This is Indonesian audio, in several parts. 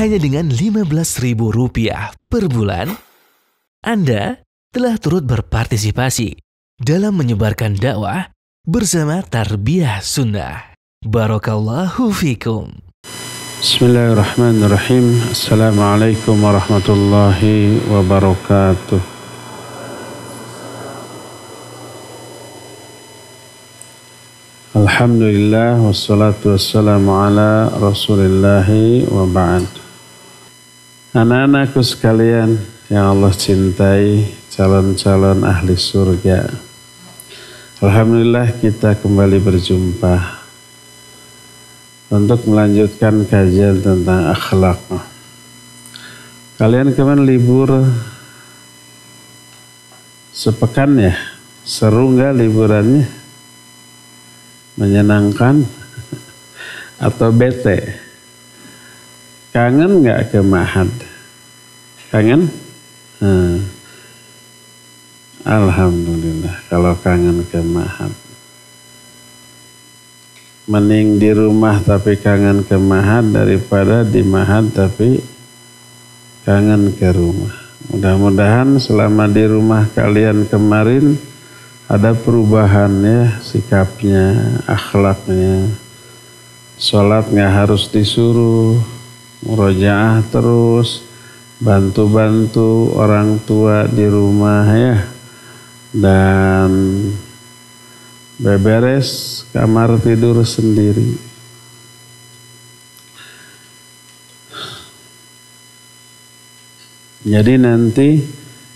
hanya dengan Rp15.000 per bulan, Anda telah turut berpartisipasi dalam menyebarkan dakwah bersama Tarbiyah Sunnah. Barakallahu fikum. Bismillahirrahmanirrahim. Assalamualaikum warahmatullahi wabarakatuh. Alhamdulillah wassalatu wassalamu ala rasulillahi wa ba'd. Anak-anakku sekalian yang Allah cintai, calon-calon ahli surga, alhamdulillah kita kembali berjumpa untuk melanjutkan kajian tentang akhlak. Kalian kemarin libur sepekan ya? Seru nggak liburannya? Menyenangkan atau bete? Kangen nggak ke Ma'had? Kangen? Alhamdulillah kalau kangen ke Ma'had. Mending di rumah tapi kangen ke Ma'had daripada di Ma'had tapi kangen ke rumah. Mudah-mudahan selama di rumah kalian kemarin ada perubahan ya, sikapnya, akhlaknya. Sholat nggak harus disuruh, murojaah terus, bantu-bantu orang tua di rumah ya, dan beberes kamar tidur sendiri. Jadi nanti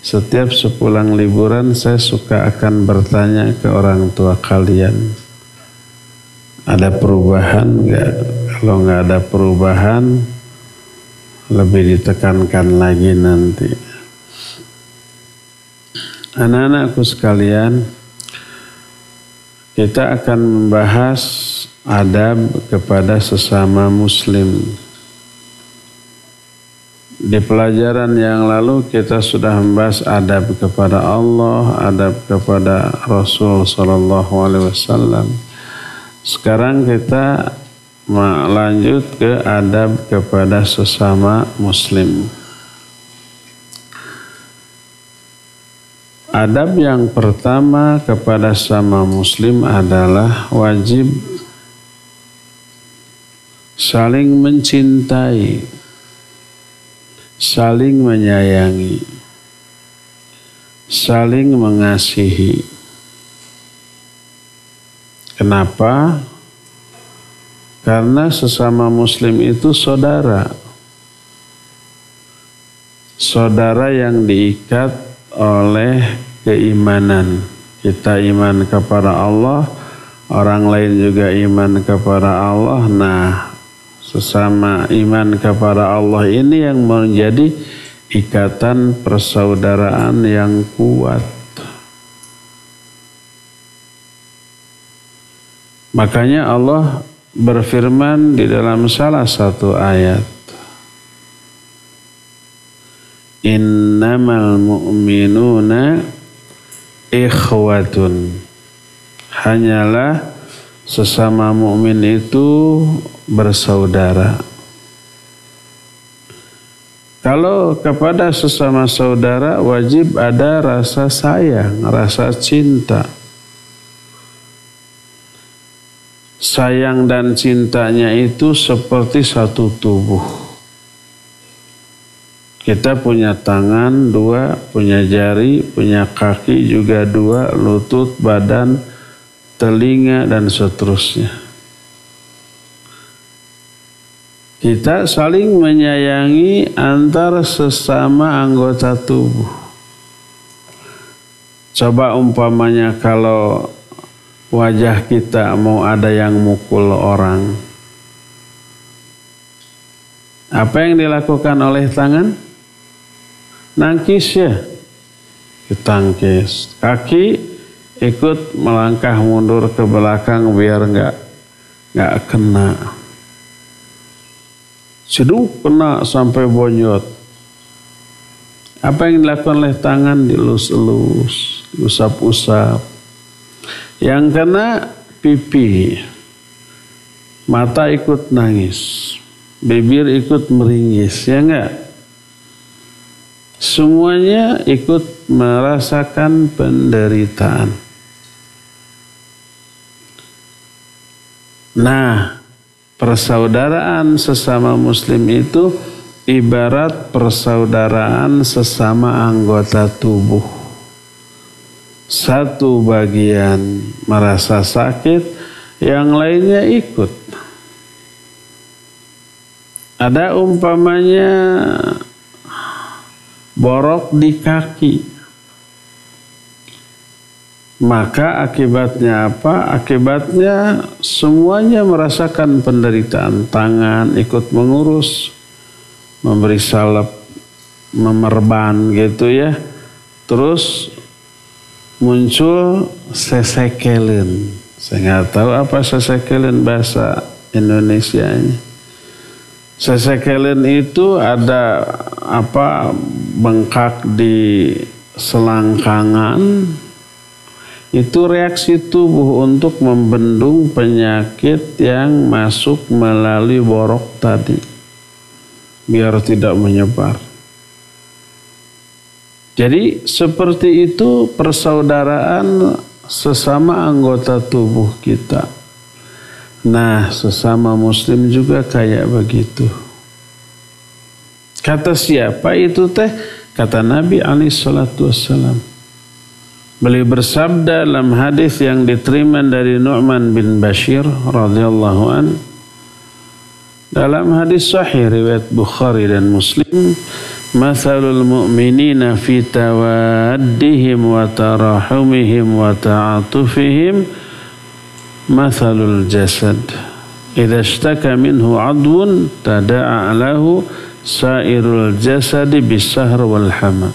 setiap sepulang liburan saya suka akan bertanya ke orang tua kalian, ada perubahan nggak? Kalau nggak ada perubahan, lebih ditekankan lagi nanti. Anak-anakku sekalian, kita akan membahas adab kepada sesama muslim. Di pelajaran yang lalu kita sudah membahas adab kepada Allah, adab kepada Rasul Sallallahu Alaihi Wasallam. Sekarang kita lanjut ke adab kepada sesama muslim. Adab yang pertama kepada sesama muslim adalah wajib saling mencintai, saling menyayangi, saling mengasihi. Kenapa? Karena sesama muslim itu saudara. Saudara yang diikat oleh keimanan. Kita iman kepada Allah, orang lain juga iman kepada Allah. Nah, sesama iman kepada Allah ini yang menjadi ikatan persaudaraan yang kuat. Makanya Allah berfirman di dalam salah satu ayat, innamal mu'minuna ikhwatun. Hanyalah sesama mukmin itu bersaudara. Kalau kepada sesama saudara wajib ada rasa sayang, rasa cinta. Sayang dan cintanya itu seperti satu tubuh. Kita punya tangan dua, punya jari, punya kaki juga dua, lutut, badan, telinga, dan seterusnya. Kita saling menyayangi antar sesama anggota tubuh. Coba umpamanya kalau wajah kita mau ada yang mukul orang, apa yang dilakukan oleh tangan? Nangkis ya, ditangkis. Kaki ikut melangkah mundur ke belakang biar nggak kena. Seduk kena sampai bonyot. Apa yang dilakukan oleh tangan? Dilus-elus, diusap-usap. Yang kena pipi, mata ikut nangis. bibir ikut meringis, ya enggak? Semuanya ikut merasakan penderitaan. Nah, persaudaraan sesama muslim itu ibarat persaudaraan sesama anggota tubuh. Satu bagian merasa sakit, yang lainnya ikut. Ada umpamanya borok di kaki. Maka akibatnya apa? Akibatnya semuanya merasakan penderitaan. Tangan ikut mengurus, memberi salep, memerban gitu ya. Terus muncul sesekelen. Saya nggak tahu apa sesekelen bahasa Indonesianya. Sesekelen itu ada apa, bengkak di selangkangan. Itu reaksi tubuh untuk membendung penyakit yang masuk melalui borok tadi, biar tidak menyebar. Jadi seperti itu persaudaraan sesama anggota tubuh kita. Nah, sesama muslim juga kayak begitu. Kata siapa itu teh? Kata Nabi SAW. Beliau bersabda dalam hadis yang diterima dari Nu'man bin Bashir radhiyallahu an. Dalam hadis sahih riwayat Bukhari dan Muslim, "Matsalul mu'minina fi tawaddihim wa tarahumihim wa ta'atufihim matsalul jasad. Idza ishtaka minhu 'adwun tada'a lahu sairul jasadi bis-sahr wal hama."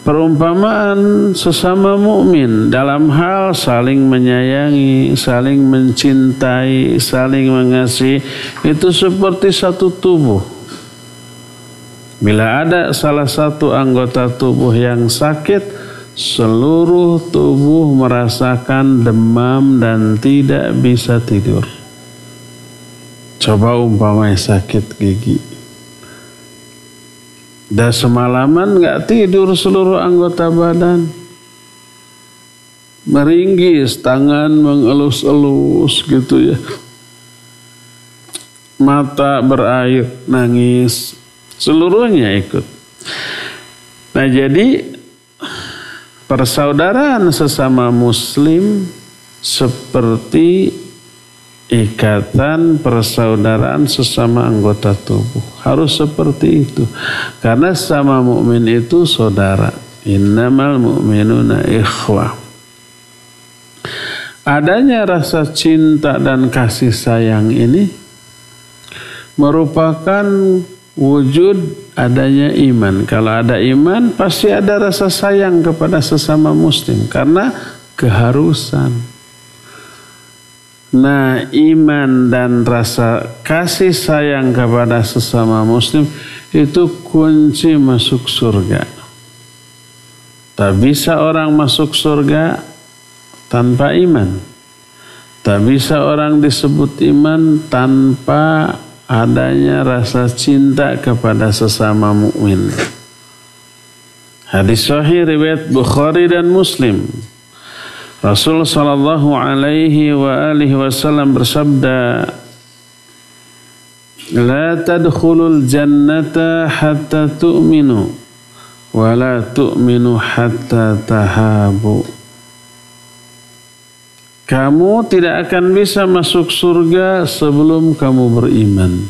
Perumpamaan sesama mukmin dalam hal saling menyayangi, saling mencintai, saling mengasihi itu seperti satu tubuh. Bila ada salah satu anggota tubuh yang sakit, seluruh tubuh merasakan demam dan tidak bisa tidur. Coba umpamanya sakit gigi. Dah semalaman nggak tidur seluruh anggota badan. Meringis, tangan mengelus-elus gitu ya. Mata berair, nangis. Seluruhnya ikut. Nah jadi persaudaraan sesama muslim seperti ikatan persaudaraan sesama anggota tubuh. Harus seperti itu. Karena sesama mukmin itu saudara. Innamal mu'minuna ikhwah. Adanya rasa cinta dan kasih sayang ini merupakan wujud adanya iman. Kalau ada iman pasti ada rasa sayang kepada sesama muslim karena keharusan. Nah, iman dan rasa kasih sayang kepada sesama muslim itu kunci masuk surga. Tak bisa orang masuk surga tanpa iman. Tak bisa orang disebut iman tanpa adanya rasa cinta kepada sesama mukmin. Hadis sahih riwayat Bukhari dan Muslim. Rasul sallallahu alaihi wa alihi wasallam bersabda, "La tadkhulul jannata hatta tu'minu wa la tu'minu hatta tahabu." Kamu tidak akan bisa masuk surga sebelum kamu beriman.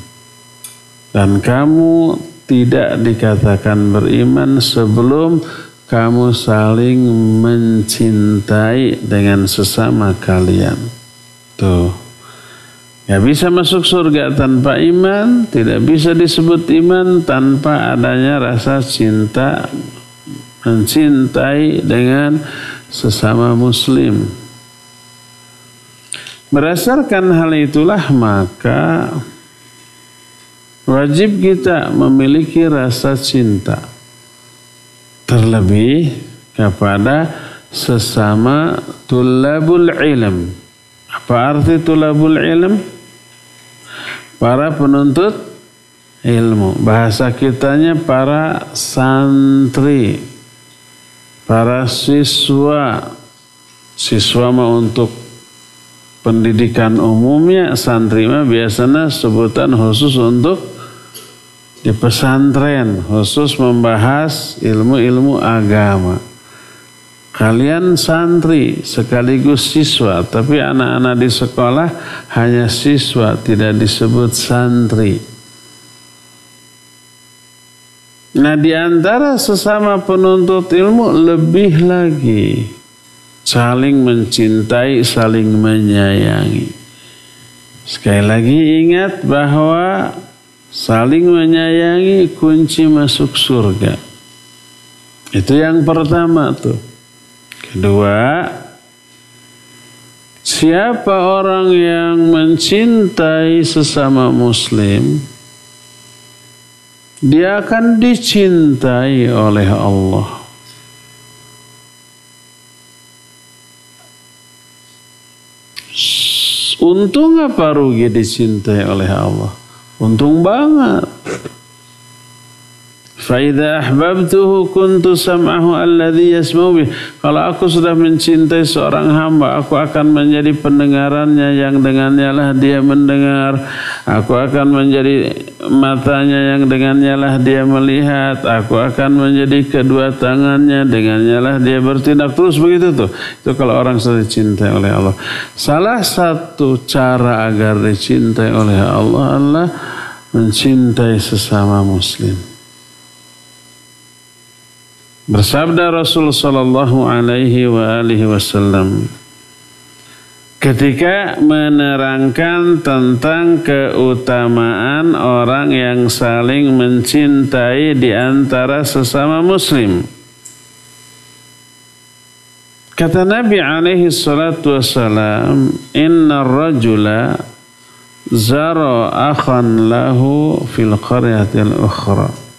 Dan kamu tidak dikatakan beriman sebelum kamu saling mencintai dengan sesama kalian. Tuh. Gak bisa masuk surga tanpa iman, tidak bisa disebut iman tanpa adanya rasa cinta, mencintai dengan sesama muslim. Berdasarkan hal itulah maka wajib kita memiliki rasa cinta. Terlebih kepada sesama tulabul ilm. Apa arti tulabul ilm? para penuntut ilmu. Bahasa kitanya para santri, para siswa. Siswa mah untuk pendidikan umumnya, santri mah biasanya sebutan khusus untuk di pesantren, khusus membahas ilmu-ilmu agama. Kalian santri sekaligus siswa, tapi anak-anak di sekolah hanya siswa, tidak disebut santri. Nah, di antara sesama penuntut ilmu lebih lagi saling mencintai, saling menyayangi. Sekali lagi ingat bahwa saling menyayangi kunci masuk surga. Itu yang pertama tuh. Kedua, siapa orang yang mencintai sesama muslim, dia akan dicintai oleh Allah. Untung apa rugi dicintai oleh Allah? Untung banget. فَإِذَا أَحْبَبْتُهُ كُنْتُ سَمْعَهُ الَّذِي يَسْمَعُ بِهِ. Kalau aku sudah mencintai seorang hamba, aku akan menjadi pendengarannya yang dengannya lah dia mendengar. Aku akan menjadi matanya yang dengannya lah dia melihat. Aku akan menjadi kedua tangannya, dengannya lah dia bertindak. Terus begitu tuh. Itu kalau orang sudah dicintai oleh Allah. Salah satu cara agar dicintai oleh Allah adalah mencintai sesama muslim. Bersabda Rasul sallallahu alaihi wasallam ketika menerangkan tentang keutamaan orang yang saling mencintai di antara sesama muslim. Kata Nabi alaihi salatu wassalam, "Inna rajula zara akhan lahu fil qaryatil ukhra."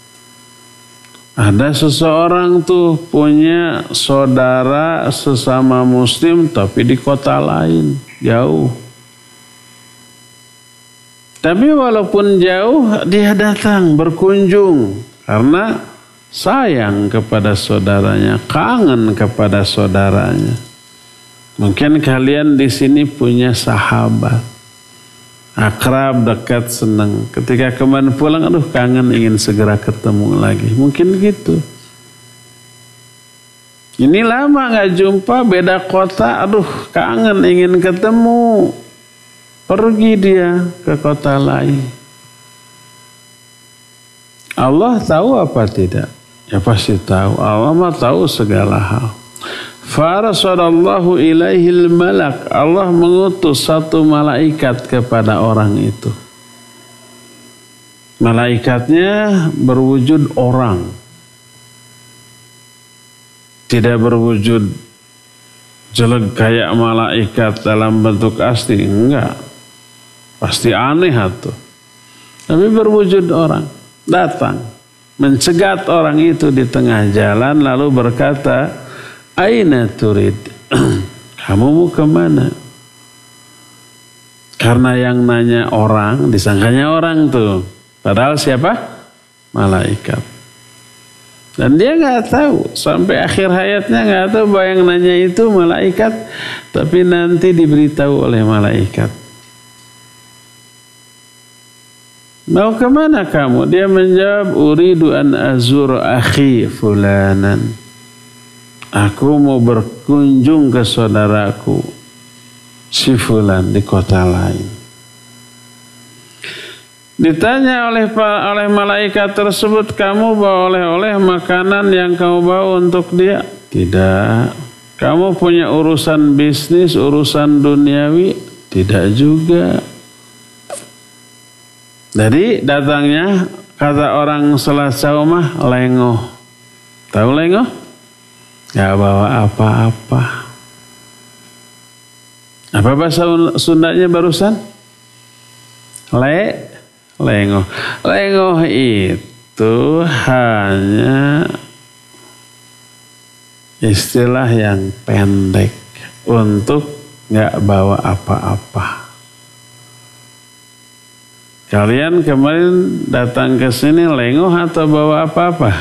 Ada seseorang tuh punya saudara sesama muslim tapi di kota lain, jauh. Tapi walaupun jauh dia datang berkunjung karena sayang kepada saudaranya, kangen kepada saudaranya. Mungkin kalian di sini punya sahabat, akrab, dekat, senang. Ketika kemarin pulang, aduh kangen, ingin segera ketemu lagi. Mungkin gitu. Ini lama gak jumpa, beda kota, aduh kangen, ingin ketemu. Pergi dia ke kota lain. Allah tahu apa tidak? Ya pasti tahu. Allah mah tahu segala hal. Farasadallahu ilaihil malak. Allah mengutus satu malaikat kepada orang itu. Malaikatnya berwujud orang. Tidak berwujud jelek kayak malaikat dalam bentuk asli. Enggak. Pasti aneh itu. Tapi berwujud orang. Datang. Mencegat orang itu di tengah jalan lalu berkata, "Aina turid?" Kamu mau kemana? Karena yang nanya orang, disangkanya orang tuh. Padahal siapa? Malaikat. Dan dia nggak tahu. Sampai akhir hayatnya nggak tahu bahwa yang nanya itu malaikat. Tapi nanti diberitahu oleh malaikat. Mau kemana kamu? Dia menjawab, "Uridu an azur akhi fulanan." Aku mau berkunjung ke saudaraku si fulan di kota lain. Ditanya oleh malaikat tersebut, "Kamu bawa oleh-oleh makanan yang kamu bawa untuk dia?" "Tidak." "Kamu punya urusan bisnis, urusan duniawi?" "Tidak juga." Jadi datangnya, kata orang Selasau mah, lengoh. Tahu lengoh? Gak bawa apa-apa. Apa bahasa Sundanya barusan? Lengoh. Lengoh itu hanya istilah yang pendek untuk gak bawa apa-apa. Kalian kemarin datang ke sini lengoh atau bawa apa-apa?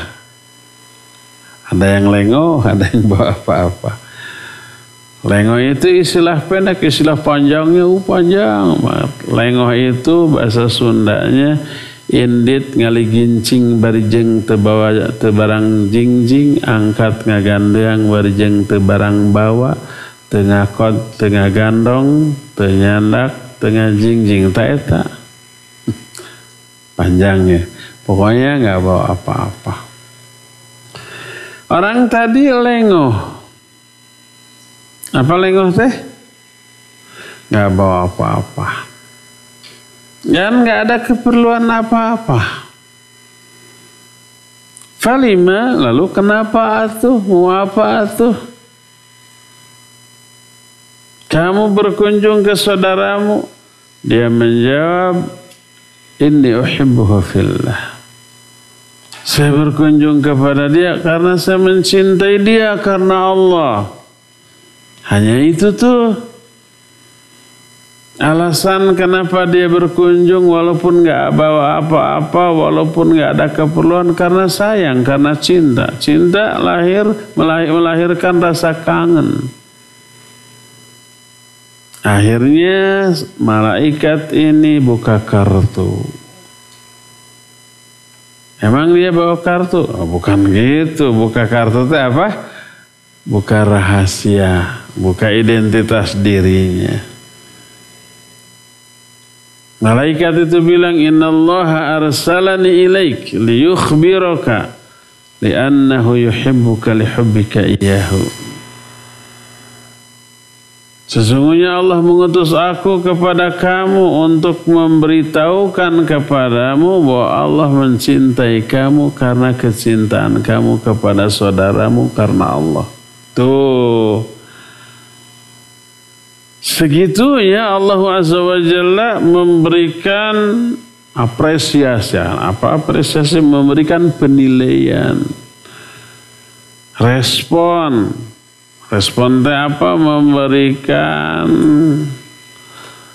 Ada yang lengoh, ada yang bawa apa-apa. Lengoh itu istilah pendek, istilah panjangnya panjang banget. Lengoh itu bahasa Sundanya indit ngali gincing barijeng tebawa tebarang jingjing, angkat ngagandang barijeng tebarang bawa, tengah kod tengah gandong, tenyandak tengah jingjing taeta. Panjangnya, pokoknya nggak bawa apa-apa. Orang tadi lengoh, apa lengoh teh? Nggak bawa apa-apa, dan nggak ada keperluan apa-apa. Falima, lalu kenapa atuh? Mau apa atuh? Kamu berkunjung ke saudaramu? Dia menjawab, inni uhibbuhu fillah. Saya berkunjung kepada dia karena saya mencintai dia karena Allah. Hanya itu tuh alasan kenapa dia berkunjung, walaupun nggak bawa apa-apa, walaupun nggak ada keperluan, karena sayang, karena cinta. Cinta melahirkan rasa kangen. Akhirnya malaikat ini buka kartu. Emang dia bawa kartu? Oh, bukan gitu. Buka kartu itu apa? Buka rahasia, buka identitas dirinya. Malaikat itu bilang, innallaha arsalani ilaik liyukhbiraka li'annahu yuhibbuka lihubbika iyyahu. Sesungguhnya Allah mengutus aku kepada kamu untuk memberitahukan kepadamu bahwa Allah mencintai kamu karena kecintaan kamu kepada saudaramu karena Allah. Tuh. Segitunya Allah Azza wa Jalla memberikan apresiasi. Apa apresiasi? Memberikan penilaian. Respon. Respon apa? Memberikan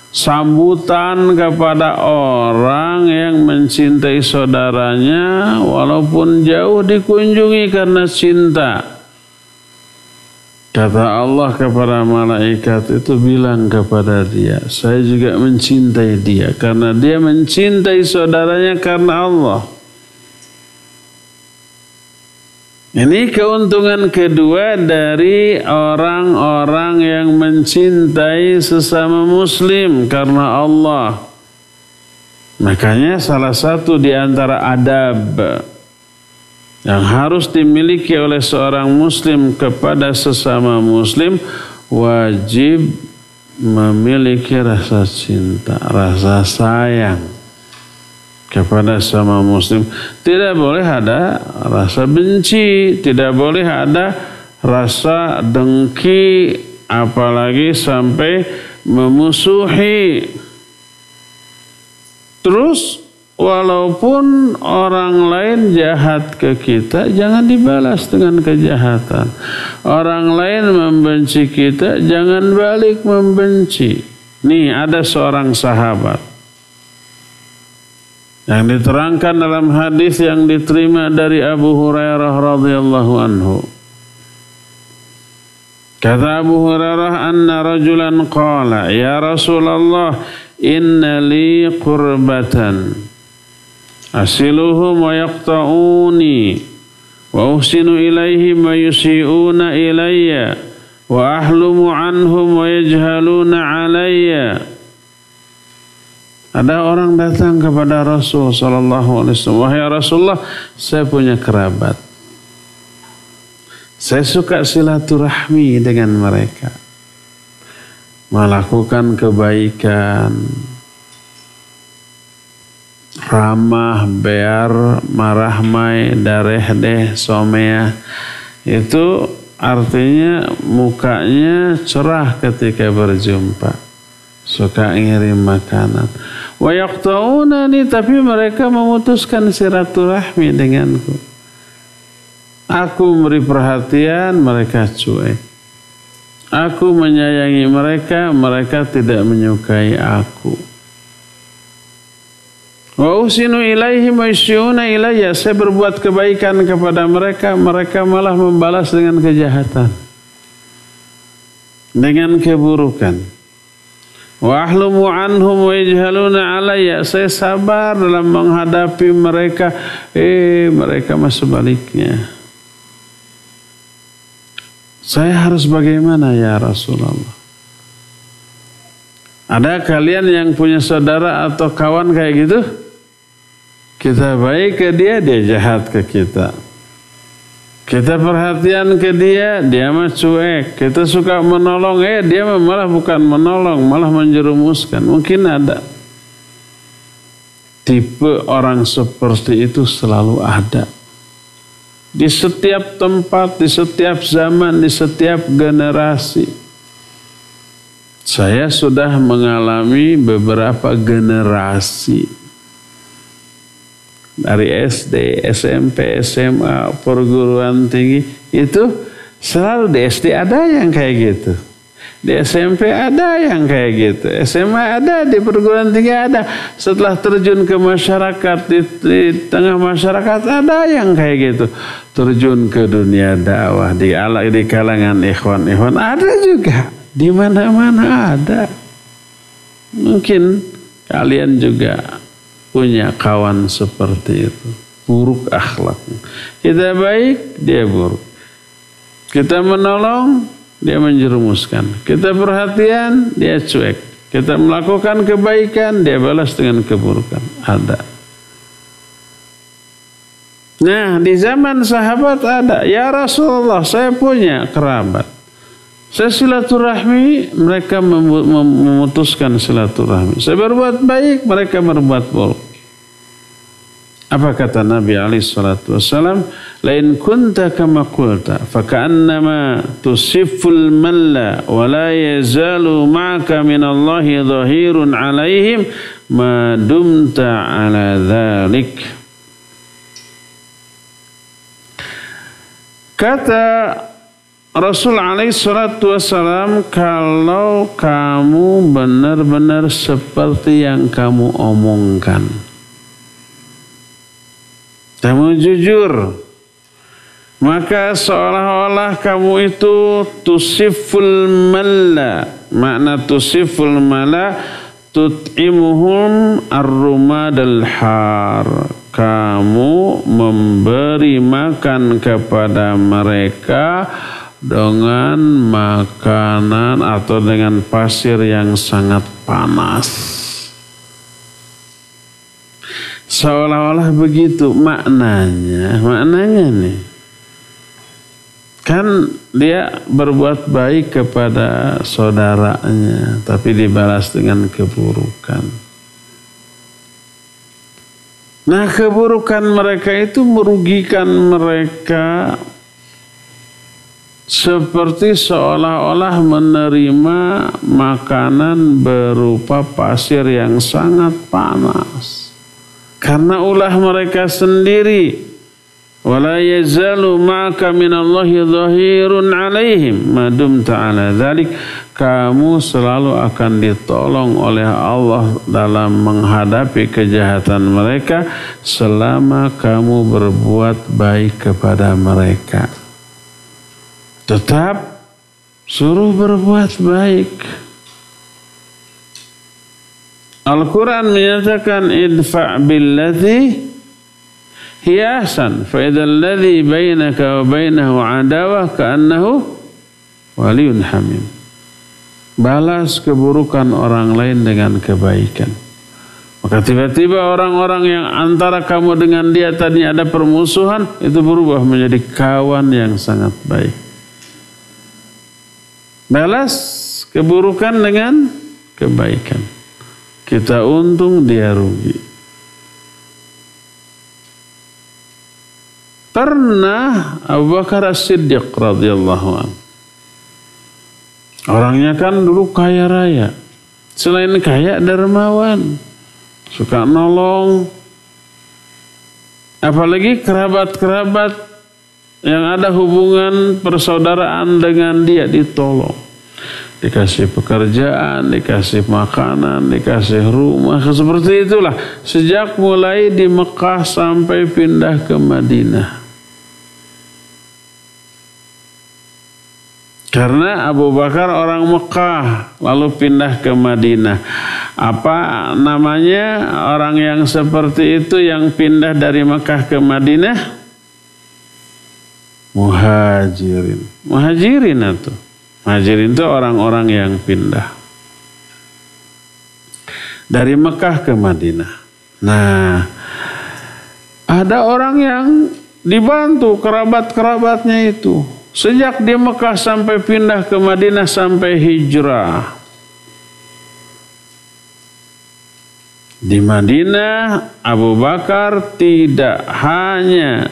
sambutan kepada orang yang mencintai saudaranya walaupun jauh dikunjungi karena cinta. Kata Allah kepada malaikat itu, bilang kepada dia, saya juga mencintai dia karena dia mencintai saudaranya karena Allah. Ini keuntungan kedua dari orang-orang yang mencintai sesama muslim karena Allah. Makanya salah satu di antara adab yang harus dimiliki oleh seorang muslim kepada sesama muslim, wajib memiliki rasa cinta, rasa sayang kepada sama muslim. Tidak boleh ada rasa benci, tidak boleh ada rasa dengki, apalagi sampai memusuhi. Terus walaupun orang lain jahat ke kita, jangan dibalas dengan kejahatan. Orang lain membenci kita, jangan balik membenci. Nih ada seorang sahabat yang diterangkan dalam hadis yang diterima dari Abu Hurairah radhiyallahu anhu. Kata Abu Hurairah, anna rajulan qala, ya Rasulullah, inna li qurbatan asiluhum wa yaqta'uni wa uhsinu ilaihim wa yusi'una ilayya wa ahlumu anhum wa yajhaluna alayya. Ada orang datang kepada Rasul sallallahu alaihi wasallam, wahai Rasulullah, saya punya kerabat. Saya suka silaturahmi dengan mereka. Melakukan kebaikan, ramah, bear, marahmai, dareh deh, somea. Itu artinya mukanya cerah ketika berjumpa. Suka ngirim makanan. Wa yaqta'unani, tapi mereka memutuskan silaturahmi denganku. Aku memberi perhatian, mereka cuek. Aku menyayangi mereka, mereka tidak menyukai aku. Wa usinu ilaihim wa yusyuna ilayya, saya berbuat kebaikan kepada mereka, mereka malah membalas dengan kejahatan, dengan keburukan. Wa ahlumu anhum wa yajhaluna alayya, saya sabar dalam menghadapi mereka, mereka mah sebaliknya. Saya harus bagaimana ya Rasulullah? Ada kalian yang punya saudara atau kawan kayak gitu? Kita baik ke dia, dia jahat ke kita. Kita perhatian ke dia, dia mah cuek. Kita suka menolong, dia malah bukan menolong, malah menjerumuskan. Mungkin ada. Tipe orang seperti itu selalu ada. Di setiap tempat, di setiap zaman, di setiap generasi. Saya sudah mengalami beberapa generasi. Dari SD, SMP, SMA, perguruan tinggi, itu selalu di SD ada yang kayak gitu. Di SMP ada yang kayak gitu. SMA ada, di perguruan tinggi ada. Setelah terjun ke masyarakat, di tengah masyarakat ada yang kayak gitu. Terjun ke dunia dakwah, di kalangan ikhwan-ikhwan ada juga. Di mana-mana ada. Mungkin kalian juga punya kawan seperti itu, buruk akhlaknya. Kita baik, dia buruk. Kita menolong, dia menjerumuskan. Kita perhatian, dia cuek. Kita melakukan kebaikan, dia balas dengan keburukan. Ada. Nah, di zaman sahabat ada. Ya Rasulullah, saya punya kerabat. Saya silaturahmi, mereka memutuskan silaturahmi. Saya berbuat baik, mereka berbuat buruk. Apa kata Nabi SAW? Lain kunta kama qulta, faka'annama tusiful malla, wa la yazalu ma'aka minallahi dhahirun alaihim, ma dumta ala dhalik. Kata Rasul SAW, kalau kamu benar-benar seperti yang kamu omongkan, kamu jujur, maka seolah-olah kamu itu tusiful malla. Makna tusiful malla, tut'imuhum ar-rumadal har. Kamu memberi makan kepada mereka dengan makanan atau dengan pasir yang sangat panas. Seolah-olah begitu maknanya nih. Kan dia berbuat baik kepada saudaranya, tapi dibalas dengan keburukan. Nah, keburukan mereka itu merugikan mereka, seperti seolah-olah menerima makanan berupa pasir yang sangat panas. Karena ulah mereka sendiri. Wala yazalu ma'aka minallahi dhahirun alaihim ma dumta ala dzalik. Kamu selalu akan ditolong oleh Allah dalam menghadapi kejahatan mereka selama kamu berbuat baik kepada mereka. Tetap suruh berbuat baik. Al-Quran menyatakan idfa' billati hiya ahsan fa idzal ladzi bainaka wa bainahu adawah ka'annahu waliyyun hamim. Balas keburukan orang lain dengan kebaikan. Maka tiba-tiba orang-orang yang antara kamu dengan dia tadi ada permusuhan, itu berubah menjadi kawan yang sangat baik. Balas keburukan dengan kebaikan. Kita untung, dia rugi. Pernah Abu Bakar As-Siddiq radhiyallahu anhu. Orangnya kan dulu kaya raya. Selain kaya, dermawan. Suka nolong. Apalagi kerabat-kerabat yang ada hubungan persaudaraan dengan dia ditolong. dikasih pekerjaan, dikasih makanan, dikasih rumah, seperti itulah sejak mulai di Mekah sampai pindah ke Madinah. Karena Abu Bakar orang Mekah lalu pindah ke Madinah. Apa namanya orang yang seperti itu yang pindah dari Mekah ke Madinah? Muhajirin. Muhajirin itu. Muhajirin itu orang-orang yang pindah dari Mekah ke Madinah. Nah, ada orang yang dibantu kerabat-kerabatnya itu. Sejak di Mekah sampai pindah ke Madinah sampai hijrah. Di Madinah, Abu Bakar tidak hanya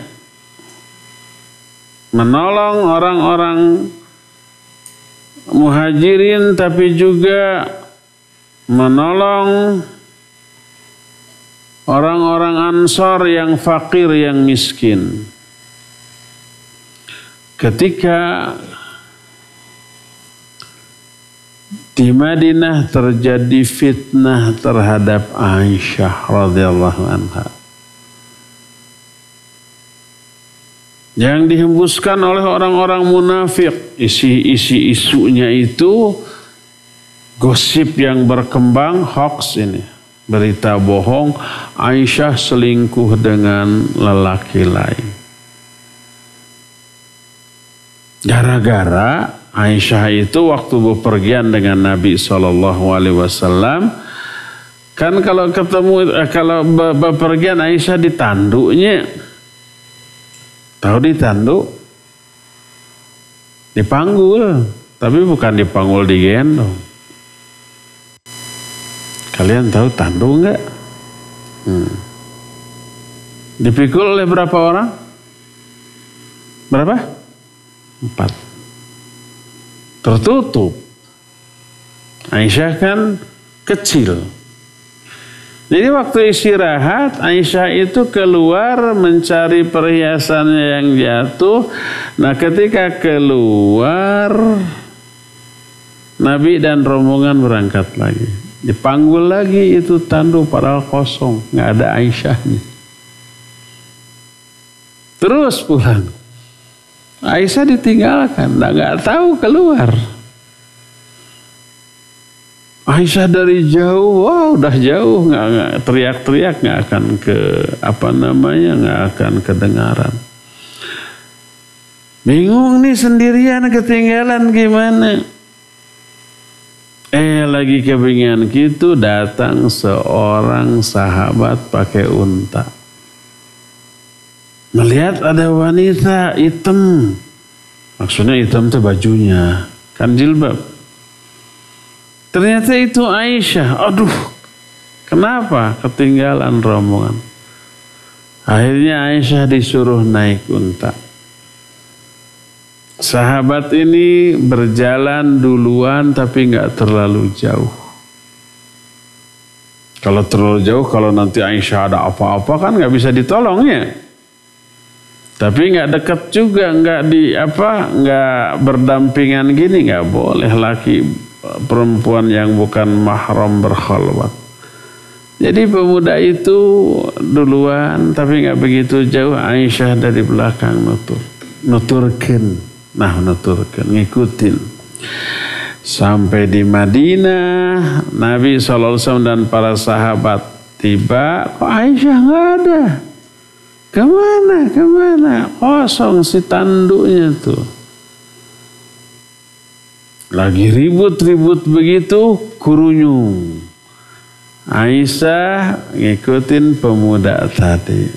menolong orang-orang Muhajirin, tapi juga menolong orang-orang Ansor yang fakir, yang miskin. Ketika di Madinah terjadi fitnah terhadap Aisyah radhiyallahu anha, yang dihembuskan oleh orang-orang munafik, isi isunya itu gosip yang berkembang, hoax ini, berita bohong, Aisyah selingkuh dengan lelaki lain. Gara-gara Aisyah itu waktu bepergian dengan Nabi SAW, kan kalau bepergian Aisyah ditanduknya. Tahu ditanduk? Dipanggul, tapi bukan dipanggul digendong. Kalian tahu tanduk enggak? Dipikul oleh berapa orang? Berapa? 4. Tertutup. Aisyah kan kecil. Jadi waktu istirahat, Aisyah itu keluar mencari perhiasannya yang jatuh. Nah, ketika keluar, Nabi dan rombongan berangkat lagi. Dipanggul lagi itu tanduk, padahal kosong, nggak ada Aisyahnya. Terus pulang. Aisyah ditinggalkan, nggak tahu keluar. Aisyah dari jauh, wah udah jauh, nggak teriak-teriak, nggak akan nggak akan kedengaran. Bingung nih sendirian, ketinggalan gimana? Lagi kebingungan gitu, datang seorang sahabat pakai unta. Melihat ada wanita hitam, maksudnya hitam itu bajunya, kan jilbab. Ternyata itu Aisyah. Aduh, kenapa ketinggalan rombongan? Akhirnya Aisyah disuruh naik unta. Sahabat ini berjalan duluan tapi nggak terlalu jauh. Kalau terlalu jauh, kalau nanti Aisyah ada apa-apa kan nggak bisa ditolongnya. Tapi nggak dekat juga, nggak berdampingan gini, nggak boleh laki perempuan yang bukan mahram berkhalwat. Jadi pemuda itu duluan tapi nggak begitu jauh. Aisyah dari belakang nuturkan, ngikutin. Sampai di Madinah, Nabi SAW dan para sahabat tiba, kok Aisyah nggak ada? Kemana? Kosong si tanduknya tuh. Lagi ribut-ribut begitu, kurunyung. Aisyah ngikutin pemuda tadi.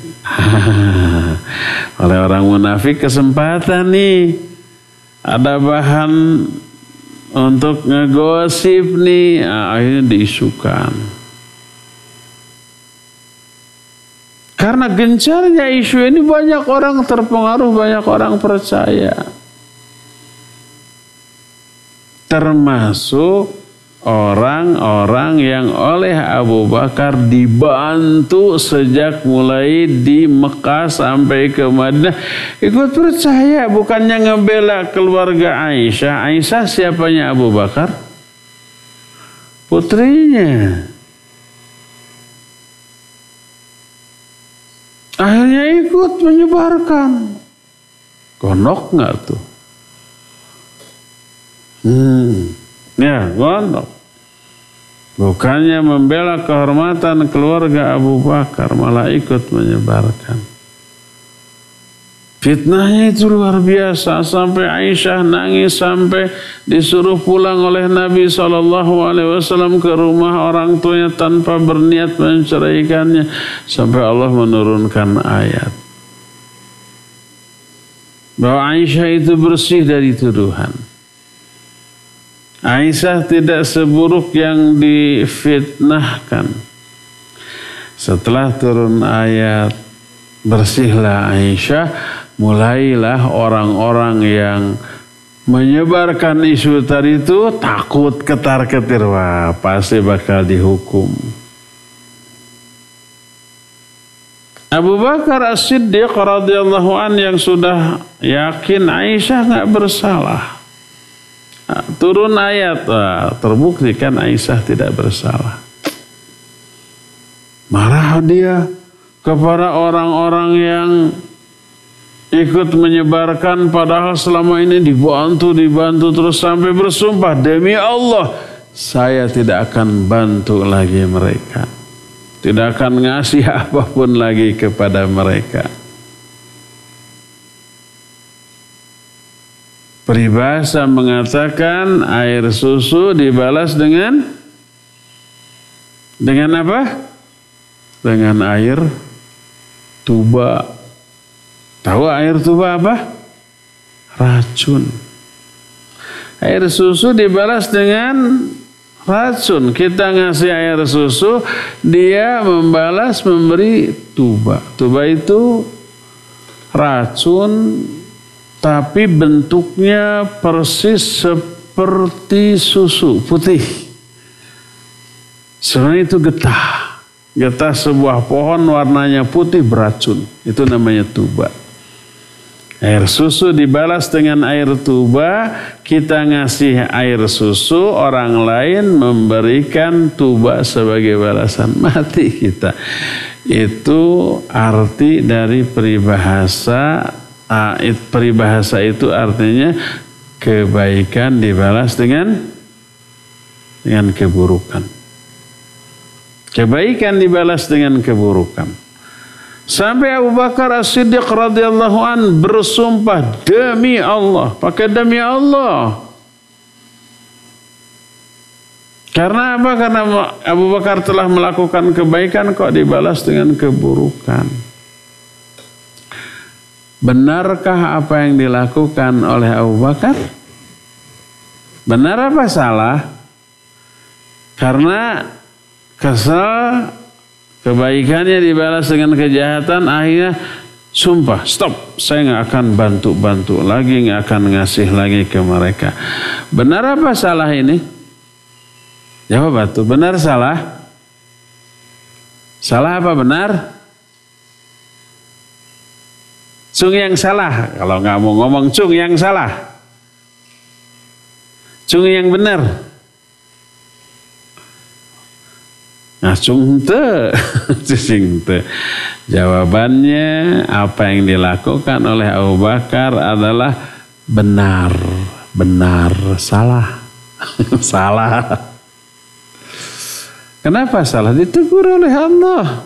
Oleh orang munafik kesempatan nih. Ada bahan untuk ngegosip nih. Akhirnya diisukan. Karena gencarnya isu ini banyak orang terpengaruh, banyak orang percaya. Termasuk orang-orang yang oleh Abu Bakar dibantu sejak mulai di Mekah sampai ke Madinah ikut percaya, bukannya ngebela keluarga Aisyah. Aisyah siapanya Abu Bakar? Putrinya. Akhirnya ikut menyebarkan. Gondok nggak tuh? Ya, gondok. Bukannya membela kehormatan keluarga Abu Bakar, malah ikut menyebarkan. Fitnahnya itu luar biasa, sampai Aisyah nangis, sampai disuruh pulang oleh Nabi SAW ke rumah orang tuanya tanpa berniat menceraikannya, sampai Allah menurunkan ayat bahwa Aisyah itu bersih dari tuduhan. Aisyah tidak seburuk yang difitnahkan. Setelah turun ayat bersihlah Aisyah, mulailah orang-orang yang menyebarkan isu tadi itu takut ketar-ketir, wah pasti bakal dihukum. Abu Bakar As-Siddiq radhiyallahu an yang sudah yakin Aisyah nggak bersalah, turun ayat, terbuktikan Aisyah tidak bersalah. Marah dia kepada orang-orang yang ikut menyebarkan, padahal selama ini dibantu terus, sampai bersumpah, demi Allah saya tidak akan bantu lagi mereka, tidak akan ngasih apapun lagi kepada mereka. Peribahasa mengatakan air susu dibalas dengan apa? Dengan air tuba. Tahu air tuba apa? Racun. Air susu dibalas dengan racun. Kita ngasih air susu, dia membalas memberi tuba. Tuba itu racun, tapi bentuknya persis seperti susu putih. Sebenarnya itu getah. Getah sebuah pohon warnanya putih beracun. Itu namanya tuba. Air susu dibalas dengan air tuba. Kita ngasih air susu, orang lain memberikan tuba sebagai balasan, mati kita. Itu arti dari peribahasa. Peribahasa itu artinya kebaikan dibalas dengan keburukan. Kebaikan dibalas dengan keburukan. Sampai Abu Bakar As-Siddiq radhiyallahu an bersumpah demi Allah, pakai demi Allah. Karena apa? Karena Abu Bakar telah melakukan kebaikan kok dibalas dengan keburukan. Benarkah apa yang dilakukan oleh Abu Bakar? Benar apa salah? Karena kesal, kebaikannya dibalas dengan kejahatan, akhirnya sumpah, stop, saya nggak akan bantu lagi, nggak akan ngasih lagi ke mereka. Benar apa salah ini? Jawab batu, benar salah? Salah apa benar? Cung yang salah. Kalau nggak mau ngomong cung yang salah. Cung yang benar. Nah, cung te. Jawabannya apa yang dilakukan oleh Abu Bakar adalah benar, salah. Salah. Kenapa salah? Ditegur oleh Allah.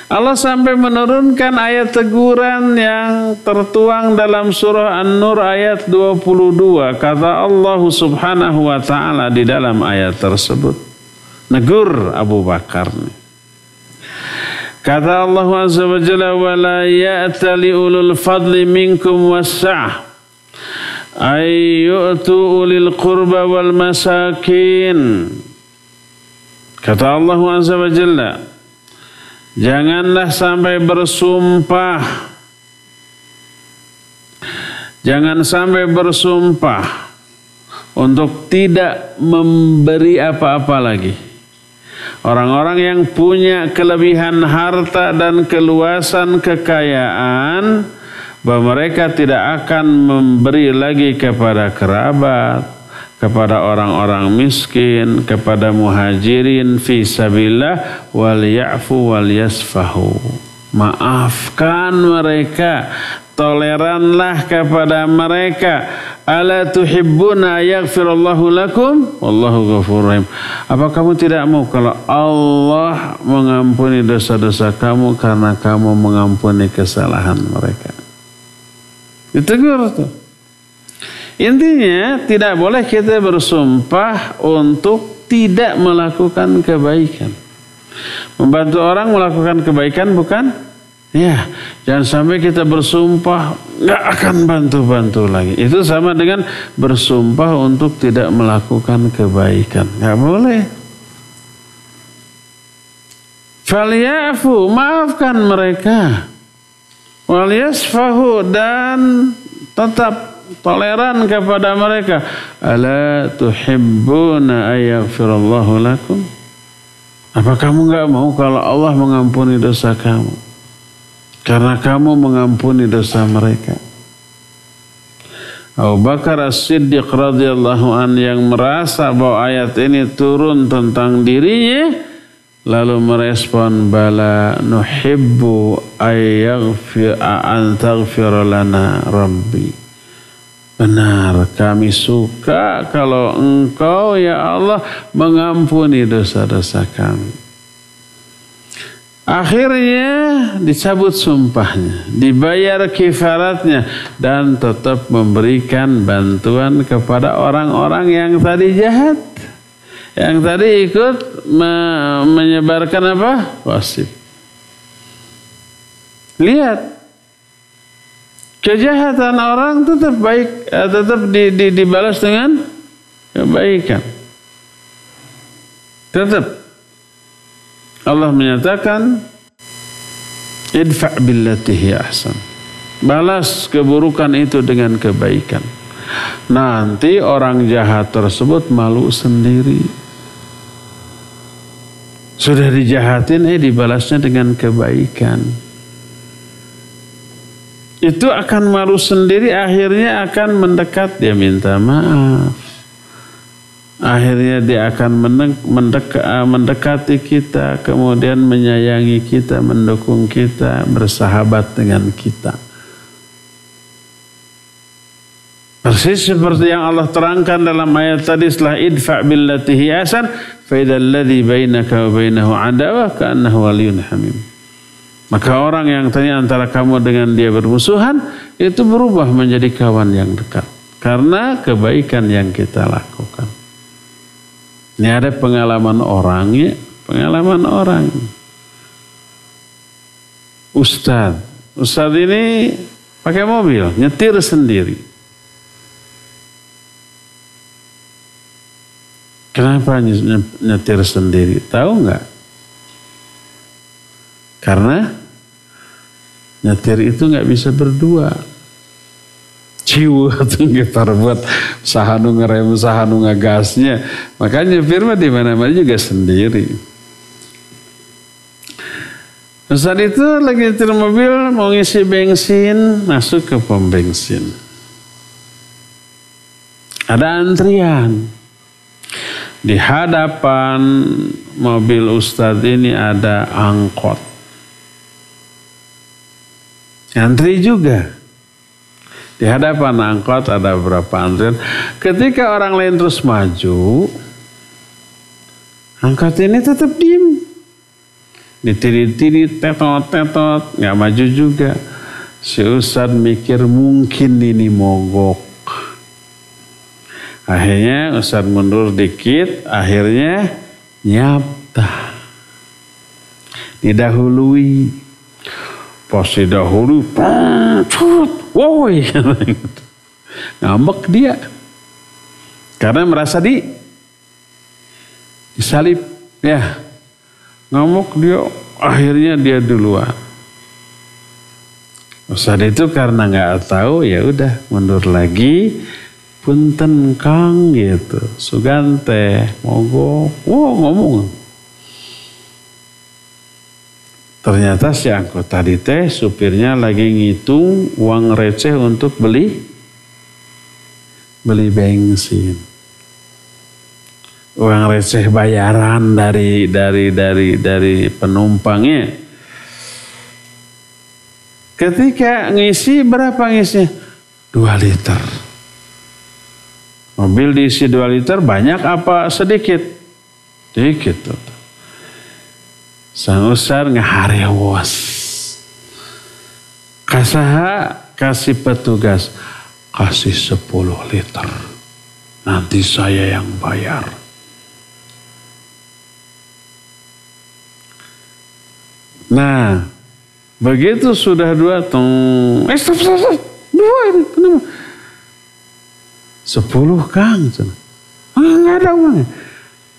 Allah sampai menurunkan ayat teguran yang tertuang dalam surah An-Nur ayat 22. Kata Allah Subhanahu wa taala di dalam ayat tersebut, negur Abu Bakar. Kata Allah Azza wa Jalla, wa la ya'tali ulul fadli minkum was-sa'ah ay yu'tu ulil qurba wal masakin. Kata Allah Azza wa Jalla, janganlah sampai bersumpah, jangan sampai bersumpah untuk tidak memberi apa-apa lagi. Orang-orang yang punya kelebihan harta dan keluasan kekayaan, bahwa mereka tidak akan memberi lagi kepada kerabat, kepada orang-orang miskin, kepada muhajirin fi sabilillah, wal ya'fu wal yasfahu. Maafkan mereka, toleranlah kepada mereka. Ala tuhibbuna yaghfirallahu lakum wallahu ghafurur rahim. Apa kamu tidak mau kalau Allah mengampuni dosa-dosa kamu karena kamu mengampuni kesalahan mereka? Ditegur tuh. Intinya tidak boleh kita bersumpah untuk tidak melakukan kebaikan. Membantu orang melakukan kebaikan bukan? Ya, jangan sampai kita bersumpah nggak akan bantu-bantu lagi. Itu sama dengan bersumpah untuk tidak melakukan kebaikan. Nggak boleh. Falyafu, maafkan mereka. Wal yasfahu, dan tetap toleran kepada mereka. Ala tuhibbuna ayaghfirallahu lakum? Apa kamu nggak mau kalau Allah mengampuni dosa kamu? Karena kamu mengampuni dosa mereka. Abu Bakar As-Siddiq radhiyallahu an yang merasa bahwa ayat ini turun tentang dirinya, lalu merespon, bala nuhibbu an taghfir lana rabbi. Benar, kami suka kalau engkau ya Allah mengampuni dosa-dosa kami. Akhirnya dicabut sumpahnya, dibayar kifaratnya, dan tetap memberikan bantuan kepada orang-orang yang tadi jahat, yang tadi ikut menyebarkan apa? Gosip. Lihat, kejahatan orang tetap baik, tetap dibalas dengan kebaikan. Tetap. Allah menyatakan idfa' billati hiya ahsan. Balas keburukan itu dengan kebaikan. Nanti orang jahat tersebut malu sendiri. Sudah dijahatin, dibalasnya dengan kebaikan. Itu akan malu sendiri, akhirnya akan mendekat, dia minta maaf. Akhirnya dia akan mendekati kita, kemudian menyayangi kita, mendukung kita, bersahabat dengan kita. Persis seperti yang Allah terangkan dalam ayat tadi, setelah idfa' billati hiya ahsan fa idzal ladzi bainaka wa bainahu adawah ka'annahu waliyyun hamim. Maka orang yang tadi antara kamu dengan dia bermusuhan, itu berubah menjadi kawan yang dekat karena kebaikan yang kita lakukan. Ini ada pengalaman orang, ya, pengalaman orang. Ustadz ini pakai mobil, nyetir sendiri. Kenapa nyetir sendiri? Tahu nggak? Karena nyetir itu nggak bisa berdua. Ciu tuh gitar buat sahanu ngerem, sahanu ngegasnya. Makanya nyupir mah di mana-mana juga sendiri. Saat itu lagi nyetir mobil mau ngisi bensin, masuk ke pom bensin. Ada antrian. Di hadapan mobil Ustadz ini ada angkot. Antri juga. Di hadapan angkot ada beberapa antrian. Ketika orang lain terus maju, angkot ini tetap diem. Ditirit-tirit, tetot-tetot, nggak maju juga. Si Ustadz mikir mungkin ini mogok. Akhirnya Ustadz mundur dikit, akhirnya nyapta. Didahului. Pas didahului, woi, ngambek dia. Karena merasa disalib. Ya, ngambek dia, akhirnya dia duluan. Ustadz itu karena nggak tahu, ya udah mundur lagi. punten Kang gitu, sugante, mogok, ngomong. Ternyata si angkot tadi teh supirnya lagi ngitung uang receh untuk beli bensin. Uang receh bayaran dari penumpangnya. Ketika ngisi, berapa ngisinya? 2 liter. Mobil diisi 2 liter banyak apa sedikit? Sedikit. Sang Ustaz ngaharewas. Kasaha kasih petugas, kasih 10 liter. Nanti saya yang bayar. Nah, begitu sudah 2 stop. 2 ini kenapa? 10 Kang. Enggak ada uangnya.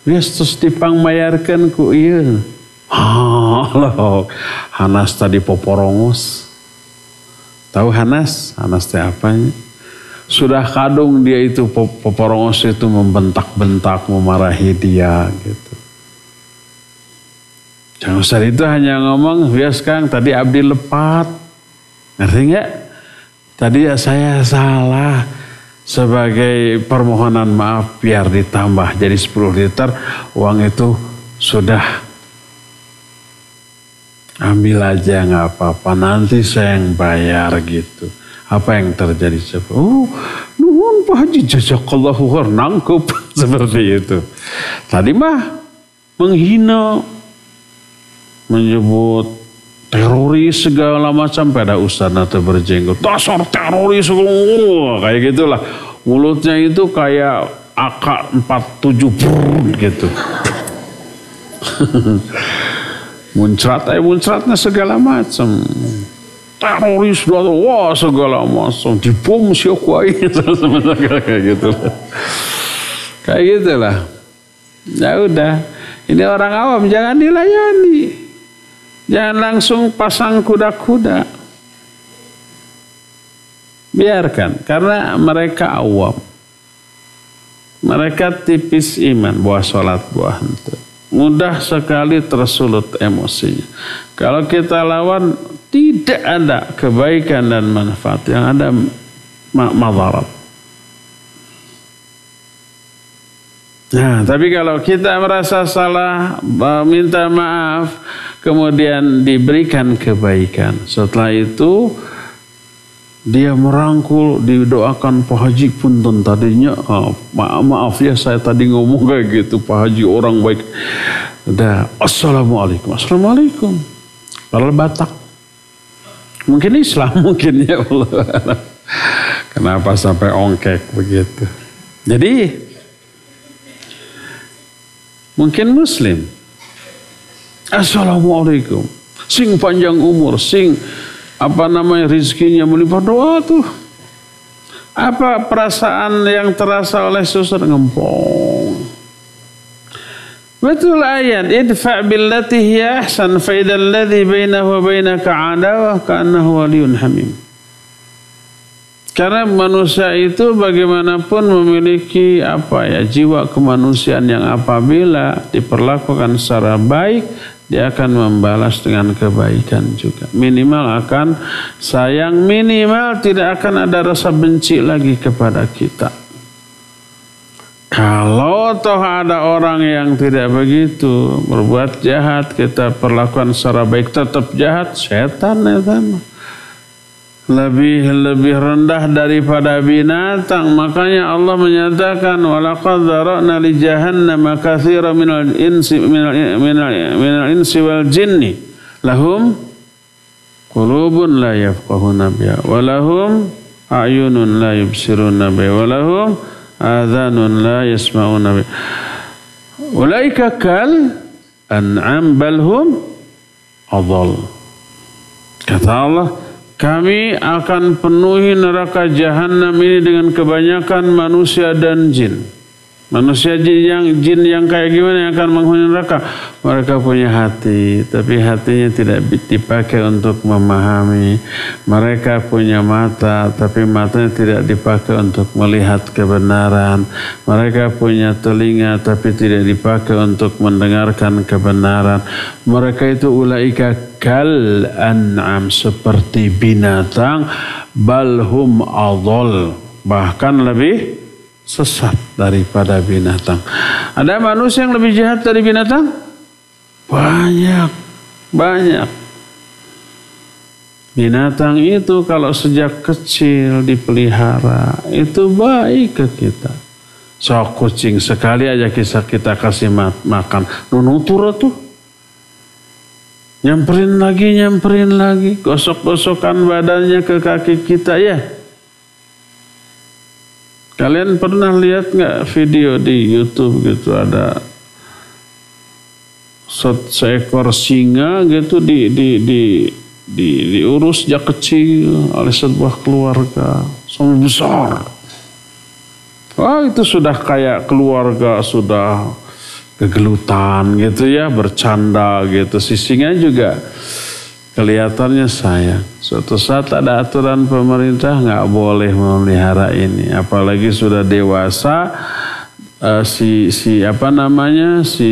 Bias terus dipang bayarkan ku ieu. Loh, Hanas tadi poporongos. Tahu Hanas? Hanas teh apanya? Sudah kadung dia itu poporongos itu membentak-bentak, memarahi dia gitu. Jangan Ustaz itu hanya ngomong, bias Kang tadi abdi lepat. Ngerti nggak? Tadi saya salah. Sebagai permohonan maaf biar ditambah jadi 10 liter, uang itu sudah ambil aja nggak apa-apa, nanti saya yang bayar gitu. Apa yang terjadi? Nuhun Pak Haji jazakallahu khair, nangkep seperti itu. Tadi mah menghina, menyebut teroris segala macam, pada ustaz nate berjenggot, dasar teroris kayak gitulah. Mulutnya itu kayak AK-47 gitu. muncratnya segala macam. Teroris wah segala macam, dibom siapa kayak gitulah. Kayak gitulah. Ya udah, ini orang awam jangan dilayani. Jangan langsung pasang kuda-kuda. Biarkan, karena mereka awam. Mereka tipis iman, buah sholat, buah henteu. Mudah sekali tersulut emosinya. Kalau kita lawan, tidak ada kebaikan dan manfaat, yang ada madarat. Nah, tapi kalau kita merasa salah, minta maaf, kemudian diberikan kebaikan. Setelah itu dia merangkul, didoakan Pak Haji punten tadinya, maaf ya saya tadi ngomong kayak gitu, Pak Haji orang baik. Udah, assalamualaikum. Padahal Batak. Mungkin Islam, mungkin ya Allah. Kenapa sampai ongkek begitu? Jadi mungkin Muslim. Assalamualaikum. Sing panjang umur, sing rizkinya melimpah, doa tuh. Apa perasaan yang terasa oleh susur? Ngempong. Betul ayat, idfa' billati hiya ahsan fa idzal ladzi bainahu wa bainaka 'adawah ka'annahu waliyyun hamim. Karena manusia itu bagaimanapun memiliki jiwa kemanusiaan yang apabila diperlakukan secara baik, dia akan membalas dengan kebaikan juga. Minimal akan sayang, minimal tidak akan ada rasa benci lagi kepada kita. Kalau toh ada orang yang tidak begitu, berbuat jahat, kita perlakukan secara baik tetap jahat, setan ya sama. Lebih rendah daripada binatang. Makanya Allah menyatakan walaqad dzara'na li jahannama katsiran minal insi wal jinni lahum qulubun la yafqahuna biha wa lahum a'yunun la yubsiruna biha wa lahum adhanun la yasma'una biha ulaika kal an'am bal hum adall. Kata Allah, kami akan penuhi neraka jahanam ini dengan kebanyakan manusia dan jin. Manusia jin yang kayak gimana yang akan menghuni neraka? Mereka punya hati, tapi hatinya tidak dipakai untuk memahami. Mereka punya mata, tapi matanya tidak dipakai untuk melihat kebenaran. Mereka punya telinga, tapi tidak dipakai untuk mendengarkan kebenaran. Mereka itu ulaika kal an'am, seperti binatang, balhum adol, bahkan lebih sesat daripada binatang. Ada manusia yang lebih jahat dari binatang? Banyak. Binatang itu kalau sejak kecil dipelihara, itu baik ke kita. So kucing sekali aja kita kasih makan, nunutur tuh. Nyamperin lagi, gosok-gosokan badannya ke kaki kita ya. Kalian pernah lihat nggak video di YouTube gitu, ada seekor singa gitu diurus sejak kecil oleh sebuah keluarga sampai besar. Wah, itu sudah kayak keluarga, sudah kegelutan gitu ya, bercanda gitu. Si singa juga kelihatannya sayang. Suatu saat ada aturan pemerintah nggak boleh memelihara ini, apalagi sudah dewasa. Si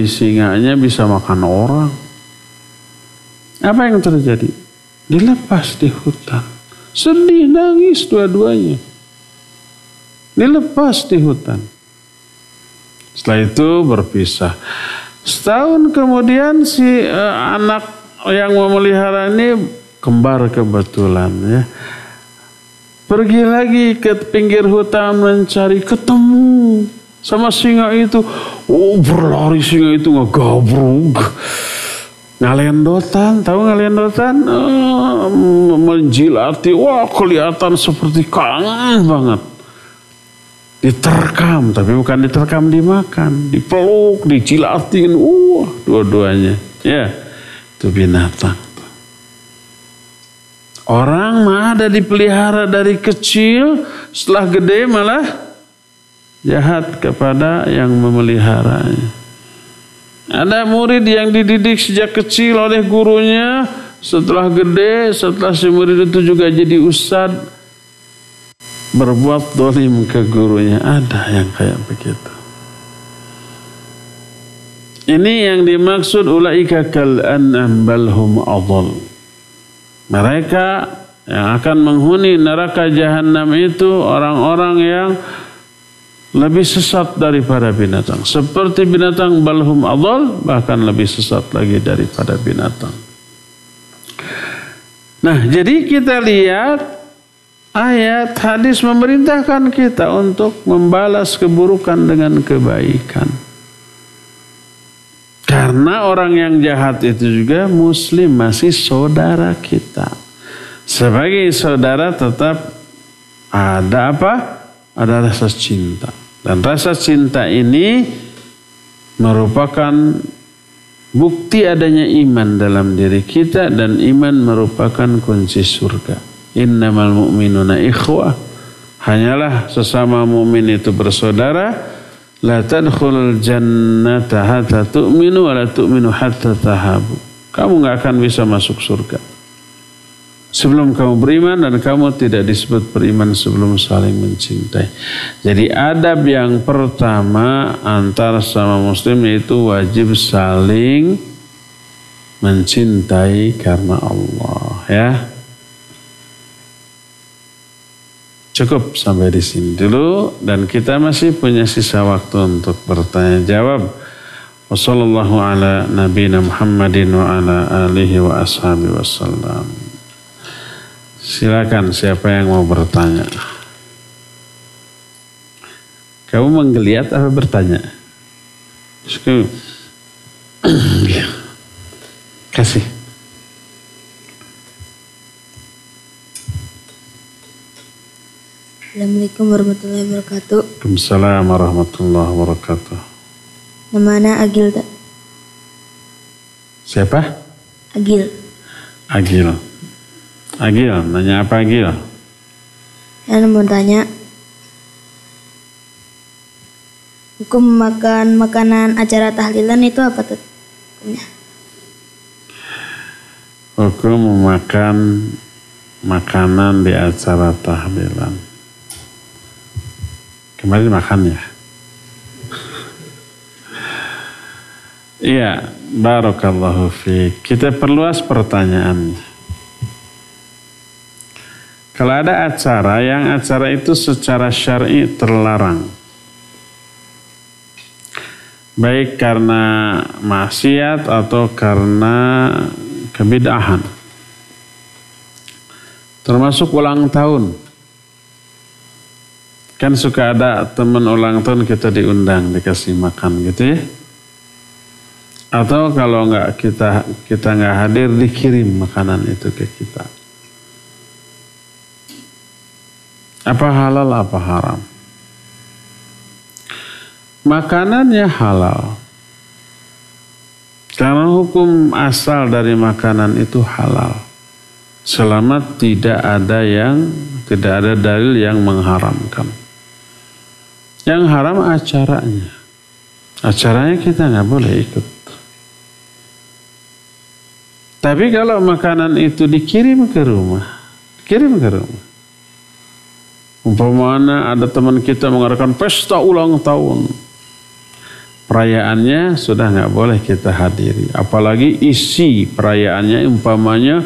singanya bisa makan orang. Apa yang terjadi? Dilepas di hutan. Sedih, nangis dua-duanya. Dilepas di hutan. Setelah itu berpisah. Setahun kemudian si anak yang memelihara ini kembar kebetulan ya. Pergi lagi ke pinggir hutan mencari, ketemu sama singa itu. Oh, berlari singa itu ngegabruk. Ngalendotan, tahu ngalendotan? Menjilati, wah kelihatan seperti kangen banget. Diterkam, tapi bukan diterkam dimakan, dipeluk, dijilatin, dua-duanya. Ya. Itu binatang. Orang mah ada dipelihara dari kecil, setelah gede malah jahat kepada yang memeliharanya. Ada murid yang dididik sejak kecil oleh gurunya, setelah gede, setelah si murid itu juga jadi ustadz, berbuat dolim ke gurunya. Ada yang kayak begitu. Ini yang dimaksud ulaika kal an'am balhum adall. Mereka yang akan menghuni neraka jahanam itu orang-orang yang lebih sesat daripada binatang. Seperti binatang, balhum adall, bahkan lebih sesat lagi daripada binatang. Nah, jadi kita lihat ayat hadis memerintahkan kita untuk membalas keburukan dengan kebaikan. Karena orang yang jahat itu juga muslim, masih saudara kita. Sebagai saudara tetap ada apa? Ada rasa cinta. Dan rasa cinta ini merupakan bukti adanya iman dalam diri kita, dan iman merupakan kunci surga. Innamal mu'minuna ikhwah. Hanyalah sesama mukmin itu bersaudara. La tadkhulul jannata hatta tu'minu wa la tu'minu hatta tahabu. Kamu enggak akan bisa masuk surga sebelum kamu beriman, dan kamu tidak disebut beriman sebelum saling mencintai. Jadi adab yang pertama antara sama muslim yaitu wajib saling mencintai karena Allah, ya. Cukup sampai di sini dulu, dan kita masih punya sisa waktu untuk bertanya jawab. Wassallallahu ala nabiyina Muhammadin wa ala alihi wa ashabihi wasallam. Silakan siapa yang mau bertanya. Kamu menggeliat apa bertanya? Kasih. Assalamualaikum warahmatullahi wabarakatuh. Waalaikumsalam warahmatullahi wabarakatuh. Namanya Agil, tak? Siapa? Agil. Agil. Agil, nanya apa Agil? Saya mau tanya, Hukum makan makanan acara tahlilan itu apa tuh? Hukum memakan makanan di acara tahlilan. Kemarin makan ya? Iya, barakallahu fiik. Kita perluas pertanyaannya. Kalau ada acara yang acara itu secara syar'i terlarang, baik karena maksiat atau karena kebid'ahan, termasuk ulang tahun. Kan suka ada teman ulang tahun kita diundang, dikasih makan gitu ya. Atau kalau nggak kita nggak hadir, dikirim makanan itu ke kita. Apa halal, apa haram? Makanannya halal. Karena hukum asal dari makanan itu halal. Selama tidak ada dalil yang mengharamkan. Yang haram acaranya. Acaranya kita nggak boleh ikut. Tapi kalau makanan itu dikirim ke rumah. Umpamanya ada teman kita mengadakan pesta ulang tahun. Perayaannya sudah nggak boleh kita hadiri. Apalagi isi perayaannya umpamanya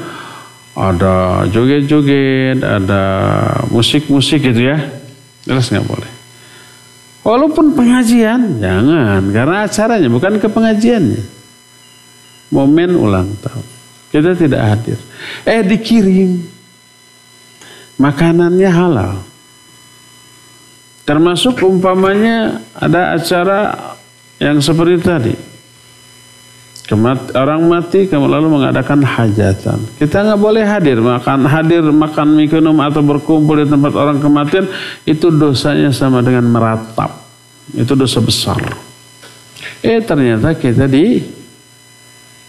ada joget-joget, ada musik-musik gitu ya. Jelas nggak boleh. Walaupun pengajian, jangan. Karena acaranya bukan ke pengajiannya. Momen ulang tahun. Kita tidak hadir. Dikirim. Makanannya halal. Termasuk umpamanya ada acara yang seperti tadi. Orang mati lalu mengadakan hajatan. Kita nggak boleh hadir makan minum atau berkumpul di tempat orang kematian. Itu dosanya sama dengan meratap. Itu dosa besar. Ternyata kita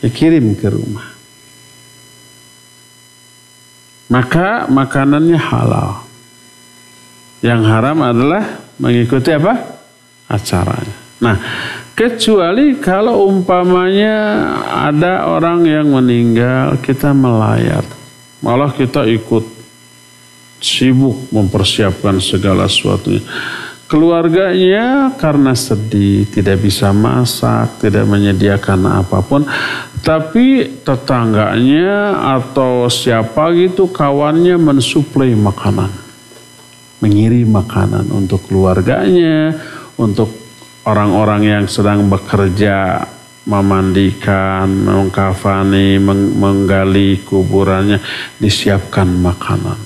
dikirim ke rumah. Maka makanannya halal. Yang haram adalah mengikuti apa? Acaranya. Nah, kecuali kalau umpamanya ada orang yang meninggal, kita melayat. Malah kita ikut sibuk mempersiapkan segala sesuatunya. Keluarganya karena sedih, tidak bisa masak, tidak menyediakan apapun. Tapi tetangganya atau siapa gitu kawannya mensuplai makanan. Mengirim makanan untuk keluarganya, untuk orang-orang yang sedang bekerja, memandikan, mengkafani, menggali kuburannya, disiapkan makanan,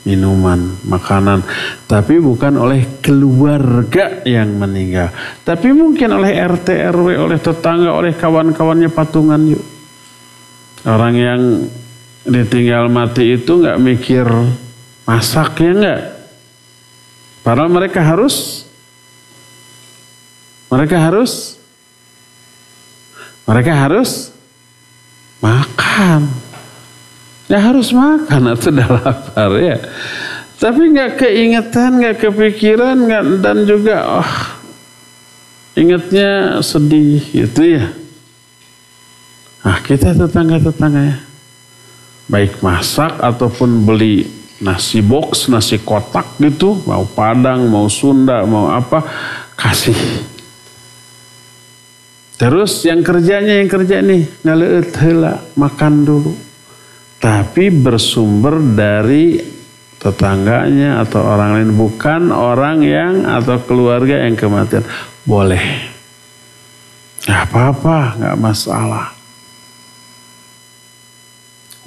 minuman, makanan. Tapi bukan oleh keluarga yang meninggal. Tapi mungkin oleh RT, RW, oleh tetangga, oleh kawan-kawannya patungan yuk. Orang yang ditinggal mati itu nggak mikir masaknya nggak. Padahal mereka harus makan. Ya harus makan atau udah lapar ya. Tapi nggak keingetan, nggak kepikiran, dan juga ingatnya sedih gitu ya. Nah kita tetangga ya, baik masak ataupun beli nasi box, nasi kotak gitu, mau Padang, mau Sunda, mau apa, kasih. Terus yang kerja nih, ngaleut heula, makan dulu. Tapi bersumber dari tetangganya atau orang lain, bukan orang yang atau keluarga yang kematian. Boleh. Gak apa-apa, gak masalah.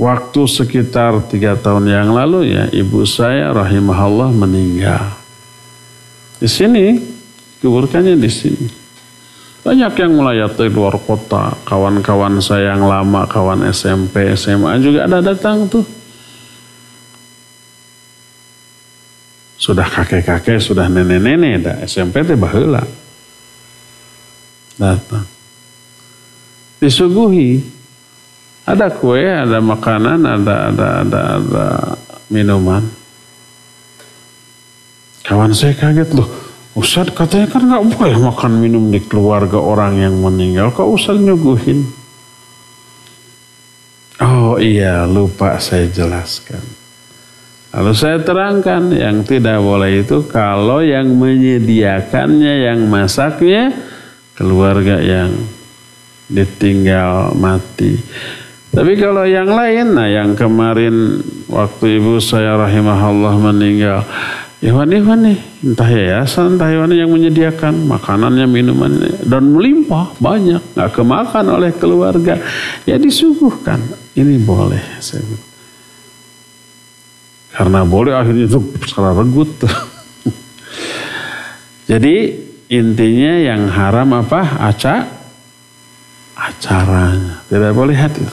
Waktu sekitar 3 tahun yang lalu ya, ibu saya rahimahullah meninggal. Di sini, kuburkannya di sini. Banyak yang melayat dari luar kota. Kawan-kawan saya yang lama, kawan SMP, SMA juga ada datang tuh. Sudah kakek-kakek, sudah nenek-nenek, dah SMP teh baheula. Datang. Disuguhi. Ada kue, ada makanan, ada minuman. Kawan saya kaget loh, Ustadz katanya kan nggak boleh makan minum di keluarga orang yang meninggal. Kok Ustadz nyuguhin? Oh iya, lupa saya jelaskan. Lalu saya terangkan yang tidak boleh itu kalau yang menyediakannya, yang masaknya keluarga yang ditinggal mati. Tapi kalau yang lain, nah yang kemarin waktu ibu saya rahimahullah meninggal, Iwan nih, entah yayasan, entah Iwan yang menyediakan makanannya, minumannya, dan melimpah banyak, nggak kemakan oleh keluarga, ya disuguhkan. Ini boleh, saya bilang. Karena boleh akhirnya itu salah regut. Jadi intinya yang haram apa? Acaranya. Tidak boleh hadir.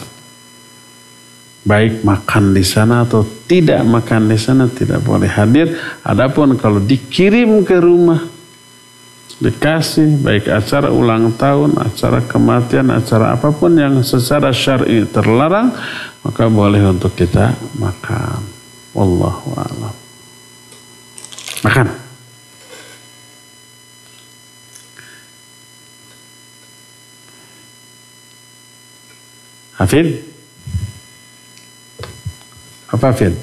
Baik makan di sana atau tidak makan di sana tidak boleh hadir. Adapun kalau dikirim ke rumah, dikasih baik acara ulang tahun, acara kematian, acara apapun yang secara syar'i terlarang, maka boleh untuk kita makan. Wallahu a'lam. Makan. Hafid? Apa Hafid?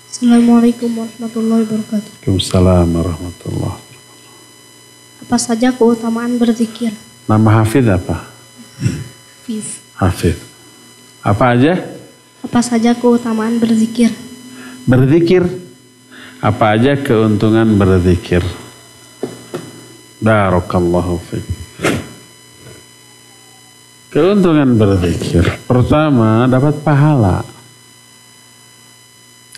Assalamualaikum warahmatullahi wabarakatuh. Waalaikumsalam warahmatullahi wabarakatuh. Apa saja keutamaan berzikir? Nama Hafid apa? Hafid. Apa aja? Apa saja keutamaan berzikir? Berzikir. Apa aja keuntungan berzikir? Barakallahu fiik. Keuntungan berzikir. Pertama, dapat pahala.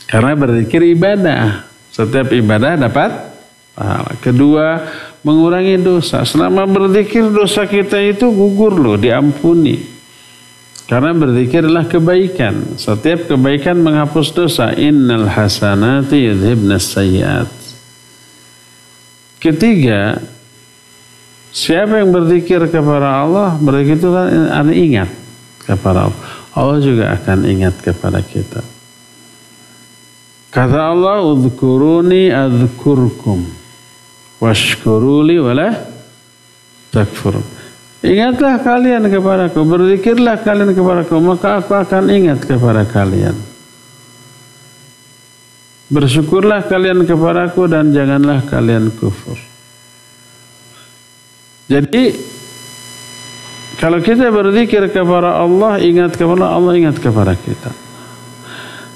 Karena berzikir ibadah. Setiap ibadah dapat pahala. Kedua, mengurangi dosa. Selama berzikir dosa kita itu gugur loh, diampuni. Karena berzikir adalah kebaikan. Setiap kebaikan menghapus dosa. Innal hasanati yudhibnas sayyiat. Ketiga, siapa yang berzikir kepada Allah, berzikir itu kan ingat kepada Allah. Allah juga akan ingat kepada kita. Kata Allah, "Udhkuruni adzkurkum washkuruli wala takfurun." Ingatlah kalian kepadaku, berzikirlah kalian kepadaku, maka aku akan ingat kepada kalian. Bersyukurlah kalian kepadaku dan janganlah kalian kufur. Jadi kalau kita berzikir kepada Allah, ingat kepada Allah, ingat kepada kita.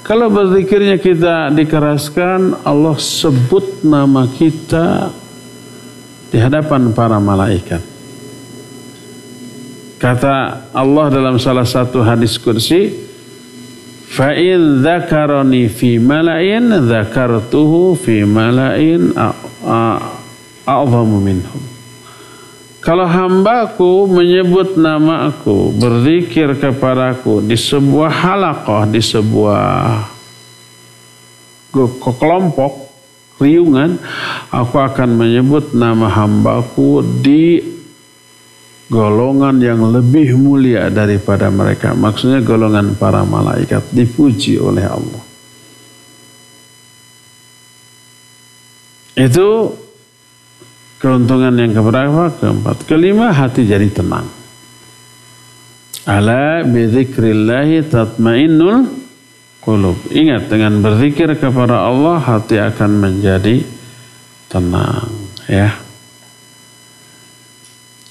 Kalau berzikirnya kita dikeraskan, Allah sebut nama kita di hadapan para malaikat. Kata Allah dalam salah satu hadis kursi, fa in dzakarani fi mala'in dzakartuhu fi mala'in a'zamu minhum. Kalau hambaku menyebut namaku, berzikir kepadaku di sebuah halaqah, di sebuah kelompok riungan, aku akan menyebut nama hambaku di golongan yang lebih mulia daripada mereka. Maksudnya golongan para malaikat, dipuji oleh Allah. Itu keuntungan yang keberapa? Keempat. Kelima, hati jadi tenang. Ala bidzikrillahi tatmainnul qulub. Ingat, dengan berzikir kepada Allah, hati akan menjadi tenang. Ya.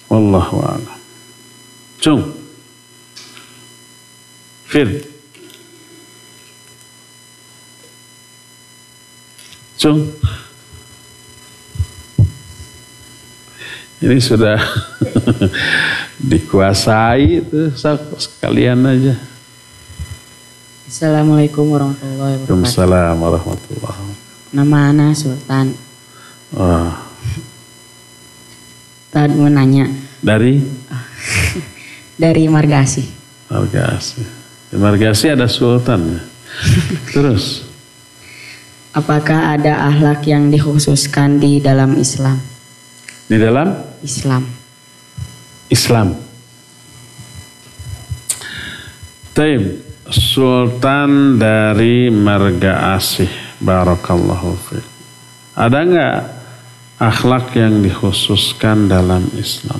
Wallahu a'lam. Cung. Fir. Cung. Ini sudah dikuasai itu, sekalian aja. Assalamualaikum warahmatullahi wabarakatuh. Waalaikumsalam warahmatullahi wabarakatuh. Nama Ana Sultan. Oh. Tadi mau nanya. Dari? Dari Margasi. Margasi. Di Margasi ada sultan. Terus? Apakah ada akhlak yang dikhususkan di dalam Islam? Di dalam? Islam. Taib. Sultan dari Marga Asih. Barakallahu fiik. Ada enggak akhlak yang dikhususkan dalam Islam.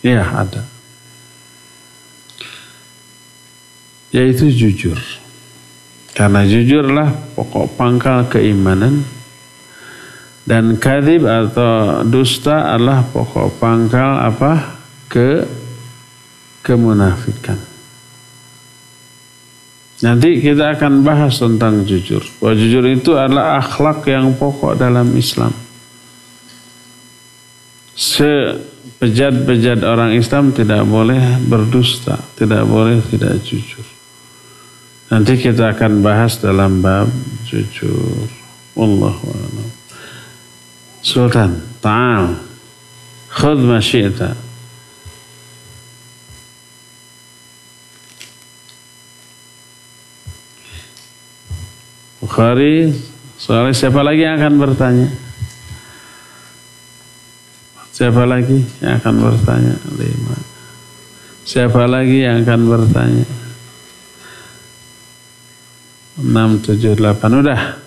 Ya, ada. Yaitu jujur. Karena jujurlah pokok pangkal keimanan. Dan kadzib atau dusta adalah pokok pangkal apa? Kemunafikan. Nanti kita akan bahas tentang jujur. Bahwa jujur itu adalah akhlak yang pokok dalam Islam. Sebejat-bejat orang Islam tidak boleh berdusta, tidak boleh tidak jujur. Nanti kita akan bahas dalam bab jujur. Wallahu a'lam. Sultan, ta'al, khudh ma syi'ta. Bukhari, soalnya siapa lagi yang akan bertanya? Siapa lagi yang akan bertanya? 5. Siapa lagi yang akan bertanya? 6, 7, 8. Udah.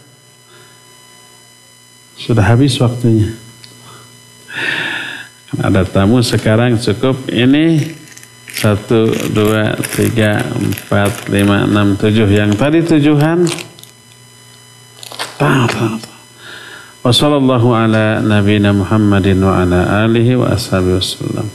Sudah habis waktunya. Ada tamu sekarang cukup. Ini 1, 2, 3, 4, 5, 6, 7. Yang tadi tujuan. Wassallallahu ala nabiyina Muhammadin wa ala alihi wa ashabihi wasallam.